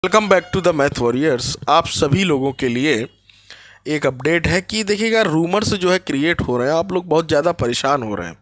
Welcome back to the math warriors. आप सभी लोगों के लिए एक अपडेट है कि देखिएगा, रूमर्स जो है क्रिएट हो रहे हैं, आप लोग बहुत ज़्यादा परेशान हो रहे हैं।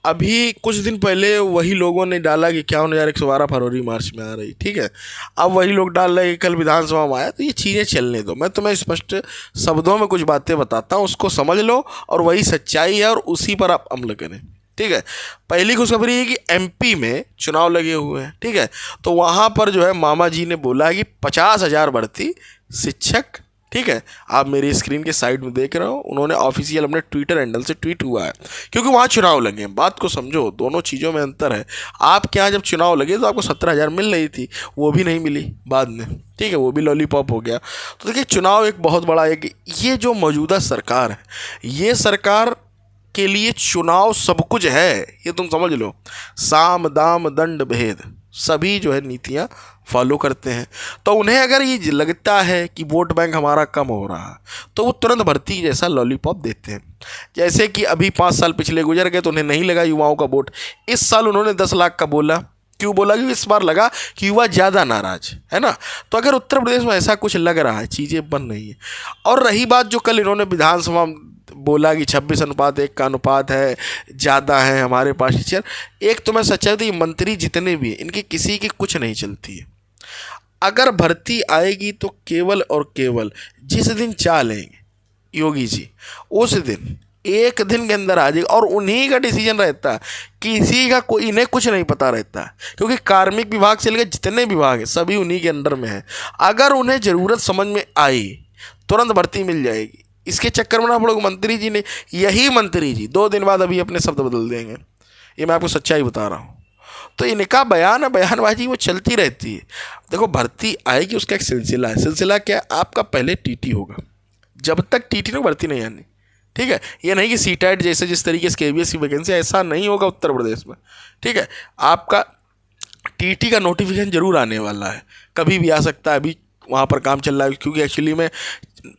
अभी कुछ दिन पहले वही लोगों ने डाला कि 51,112 फरवरी मार्च में आ रही, ठीक है। अब वही लोग डाल रहे हैं कि कल विधानसभा में आया। तो ये चीज़ें चलने दो, मैं तुम्हें स्पष्ट शब्दों में कुछ बातें बताता हूँ, उसको समझ लो और वही सच्चाई है और उसी पर आप अमल करें, ठीक है। पहली खुशखबरी है कि एमपी में चुनाव लगे हुए हैं, ठीक है। तो वहाँ पर जो है मामा जी ने बोला है कि 50,000 भर्ती शिक्षक, ठीक है। आप मेरी स्क्रीन के साइड में देख रहे हो, उन्होंने ऑफिशियल अपने ट्विटर हैंडल से ट्वीट हुआ है, क्योंकि वहाँ चुनाव लगे हैं। बात को समझो, दोनों चीज़ों में अंतर है। आपके यहाँ जब चुनाव लगे तो आपको 17,000 मिल रही थी, वो भी नहीं मिली बाद में, ठीक है, वो भी लॉलीपॉप हो गया। तो देखिए, चुनाव एक बहुत बड़ा एक, ये जो मौजूदा सरकार है, ये सरकार के लिए चुनाव सब कुछ है, ये तुम समझ लो। साम दाम दंड भेद सभी जो है नीतियाँ फॉलो करते हैं। तो उन्हें अगर ये लगता है कि वोट बैंक हमारा कम हो रहा है, तो वो तुरंत भर्ती जैसा लॉलीपॉप देते हैं। जैसे कि अभी 5 साल पिछले गुजर गए तो उन्हें नहीं लगा युवाओं का वोट। इस साल उन्होंने 10 लाख का बोला। क्यों बोला? कि इस बार लगा कि युवा ज़्यादा नाराज है ना। तो अगर उत्तर प्रदेश में ऐसा कुछ लग रहा है, चीज़ें बन रही हैं। और रही बात जो कल इन्होंने विधानसभा बोला कि 26:1 का अनुपात है, ज़्यादा है हमारे पास टीचर। एक तो मैं सच्चाई तो, ये मंत्री जितने भी हैं, इनकी किसी की कुछ नहीं चलती है। अगर भर्ती आएगी तो केवल और केवल जिस दिन चालेंगे योगी जी, उस दिन एक दिन के अंदर आ जाएगा। और उन्हीं का डिसीजन रहता है, किसी का कोई, इन्हें कुछ नहीं पता रहता है, क्योंकि कार्मिक विभाग से लेकर जितने विभाग हैं सभी उन्हीं के अंडर में है। अगर उन्हें ज़रूरत समझ में आई, तुरंत भर्ती मिल जाएगी। इसके चक्कर में ना पड़ोगे। मंत्री जी ने, यही मंत्री जी 2 दिन बाद अभी अपने शब्द बदल देंगे। ये मैं आपको सच्चाई बता रहा हूँ। तो इनका बयान है, बयानबाजी वो चलती रहती है। देखो, भर्ती आएगी, उसका एक सिलसिला है। सिलसिला क्या है? आपका पहले टीटी होगा। जब तक टीटी नहीं, भर्ती नहीं आनी, ठीक है। ये नहीं कि सीटेट जैसे जिस तरीके से केवीएस की वैकेंसी, ऐसा नहीं होगा उत्तर प्रदेश में, ठीक है। आपका टीटी का नोटिफिकेशन जरूर आने वाला है, कभी भी आ सकता है। अभी वहाँ पर काम चल रहा है, क्योंकि एक्चुअली में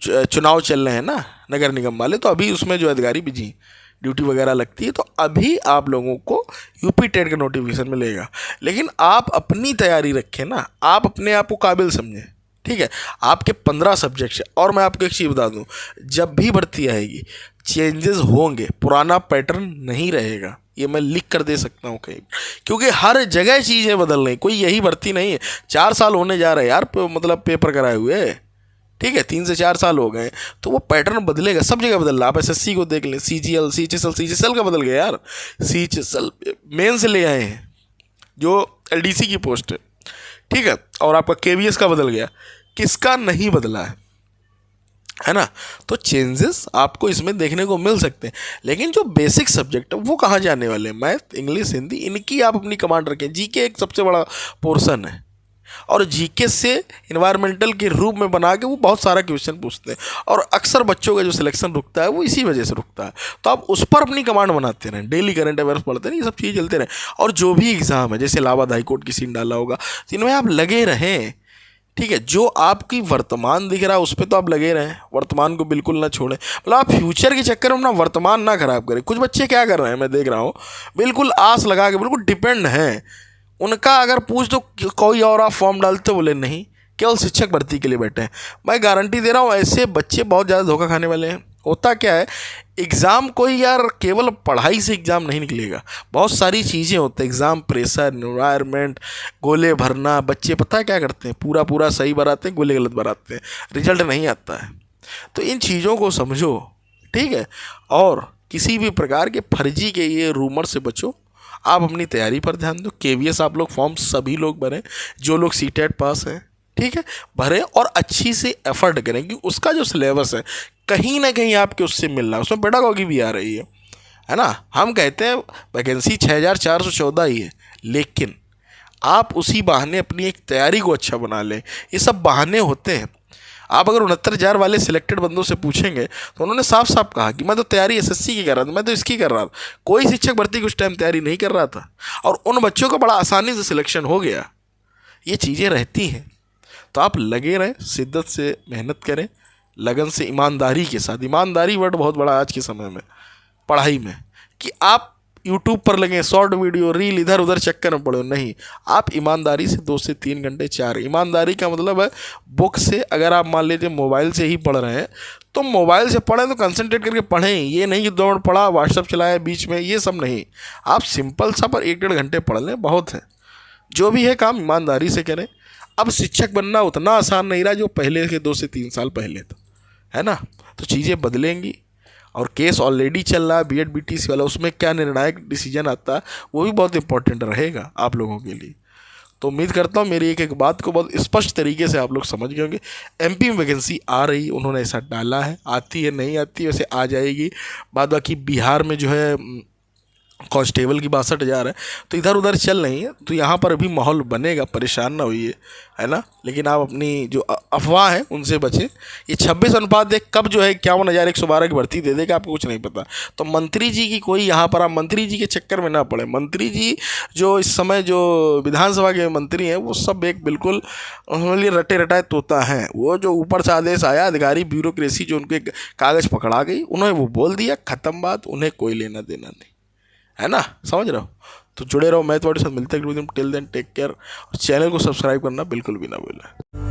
चुनाव चल रहे हैं ना, नगर निगम वाले। तो अभी उसमें जो अधिकारी बिजी, ड्यूटी वगैरह लगती है, तो अभी आप लोगों को यूपी टेट का नोटिफिकेशन मिलेगा। लेकिन आप अपनी तैयारी रखें ना, आप अपने आप को काबिल समझें, ठीक है। आपके 15 सब्जेक्ट्स हैं। और मैं आपको एक चीज़ बता दूं, जब भी भर्ती आएगी चेंजेस होंगे, पुराना पैटर्न नहीं रहेगा। ये मैं लिख कर दे सकता हूँ कहीं, क्योंकि हर जगह चीज़ें बदल रही। कोई यही भर्ती नहीं है। 4 साल होने जा रहे हैं यार, मतलब पेपर कराए हुए, ठीक है। 3 से 4 साल हो गए, तो वो पैटर्न बदलेगा, सब जगह बदल रहा है। आप एसएससी को देख लें, सीजीएल, सीजीएल का बदल गया यार। सीजीएल मेन से ले आए हैं, जो एलडीसी की पोस्ट है, ठीक है। और आपका केवीएस का बदल गया, किसका नहीं बदला है ना। तो चेंजेस आपको इसमें देखने को मिल सकते हैं। लेकिन जो बेसिक सब्जेक्ट है वो कहाँ जाने वाले हैं? मैथ, इंग्लिश, हिंदी, इनकी आप अपनी कमांड रखें। जीके एक सबसे बड़ा पोर्शन है, और जीके से इन्वायरमेंटल के रूप में बना के वो बहुत सारा क्वेश्चन पूछते हैं। और अक्सर बच्चों का जो सिलेक्शन रुकता है वो इसी वजह से रुकता है। तो आप उस पर अपनी कमांड बनाते रहें, डेली करंट अफेयर्स पढ़ते रहें, ये सब चीज़ें चलते रहें। और जो भी एग्ज़ाम है, जैसे इलाहाबाद हाईकोर्ट की सीन डाला होगा, तो इनमें आप लगे रहें, ठीक है। जो आपकी वर्तमान दिख रहा है उस पर तो आप लगे रहें, वर्तमान को बिल्कुल ना छोड़ें। मतलब आप फ्यूचर के चक्कर में अपना वर्तमान ना खराब करें। कुछ बच्चे क्या कर रहे हैं, मैं देख रहा हूँ, बिल्कुल आस लगा के, बिल्कुल डिपेंड हैं। उनका अगर पूछ दो कोई और आप फॉर्म डालते, बोले नहीं, केवल शिक्षक भर्ती के लिए बैठे हैं। मैं गारंटी दे रहा हूँ, ऐसे बच्चे बहुत ज़्यादा धोखा खाने वाले हैं। होता क्या है, एग्ज़ाम कोई यार केवल पढ़ाई से एग्ज़ाम नहीं निकलेगा, बहुत सारी चीज़ें होती हैं। एग्ज़ाम प्रेशर, एनवायरनमेंट, गोले भरना। बच्चे पता है क्या करते हैं, पूरा पूरा सही भराते हैं, गोले गलत भराते हैं, रिजल्ट नहीं आता है। तो इन चीज़ों को समझो, ठीक है। और किसी भी प्रकार के फर्जी के ये रूमर से बचो। आप अपनी तैयारी पर ध्यान दो। केवीएस आप लोग फॉर्म सभी लोग भरें, जो लोग सीटेट पास हैं, ठीक है, भरें। और अच्छी से एफर्ट करें, कि उसका जो सिलेबस है कहीं ना कहीं आपके उससे मिल रहा है, उसमें पेडागॉजी भी आ रही है ना। हम कहते हैं वैकेंसी 6,414 ही है, लेकिन आप उसी बहाने अपनी एक तैयारी को अच्छा बना लें। ये सब बहाने होते हैं। आप अगर 69,000 वाले सिलेक्टेड बंदों से पूछेंगे तो उन्होंने साफ साफ कहा कि मैं तो तैयारी एसएससी की कर रहा था, मैं तो इसकी कर रहा था, कोई शिक्षक भर्ती की उस टाइम तैयारी नहीं कर रहा था। और उन बच्चों का बड़ा आसानी से सिलेक्शन हो गया। ये चीज़ें रहती हैं। तो आप लगे रहें, शिद्दत से मेहनत करें, लगन से, ईमानदारी के साथ। ईमानदारी वर्ड बहुत बड़ा आज के समय में पढ़ाई में, कि आप यूट्यूब पर लगे शॉर्ट वीडियो रील इधर उधर चक्कर में पड़ो नहीं। आप ईमानदारी से 2 से 3 घंटे 4, ईमानदारी का मतलब है बुक से, अगर आप मान लीजिए मोबाइल से ही पढ़ रहे हैं तो मोबाइल से पढ़ें तो कंसंट्रेट करके पढ़ें। ये नहीं कि 2 मिनट पढ़ा व्हाट्सअप चलाया बीच में, ये सब नहीं। आप सिंपल सा पर 1-1.5 घंटे पढ़ लें, बहुत है। जो भी है काम ईमानदारी से करें। अब शिक्षक बनना उतना आसान नहीं रहा जो पहले के 2 से 3 साल पहले था, है ना। तो चीज़ें बदलेंगी। और केस ऑलरेडी चल रहा है बीएड बीटीसी वाला, उसमें क्या निर्णायक डिसीजन आता है वो भी बहुत इंपॉर्टेंट रहेगा आप लोगों के लिए। तो उम्मीद करता हूँ मेरी एक एक बात को बहुत स्पष्ट तरीके से आप लोग समझ गए होंगे। एमपी में वैकेंसी आ रही, उन्होंने ऐसा डाला है, आती है नहीं आती वैसे आ जाएगी। बाद बाकी बिहार में जो है कांस्टेबल की 62,000 है, तो इधर उधर चल रही है, तो यहाँ पर भी माहौल बनेगा, परेशान ना होइए, है ना। लेकिन आप अपनी जो अफवाह है उनसे बचें। ये 26 अनुपात देख कब जो है 51,112 की भर्ती दे देगा आपको कुछ नहीं पता। तो मंत्री जी की कोई यहाँ पर आप मंत्री जी के चक्कर में ना पड़े। मंत्री जी जो इस समय जो विधानसभा के मंत्री हैं वो सब एक बिल्कुल उनके लिए रटे रटाए तोता हैं। वो जो ऊपर से आदेश आया, अधिकारी ब्यूरोक्रेसी जो उनके कागज़ पकड़ा गई, उन्होंने वो बोल दिया, ख़त्म बात, उन्हें कोई लेना देना नहीं, है ना। समझ रहे हो। तो जुड़े रहो, मैं तुम्हारे साथ मिलते हैं। टिल देन टेक केयर, और चैनल को सब्सक्राइब करना बिल्कुल भी ना भूलें।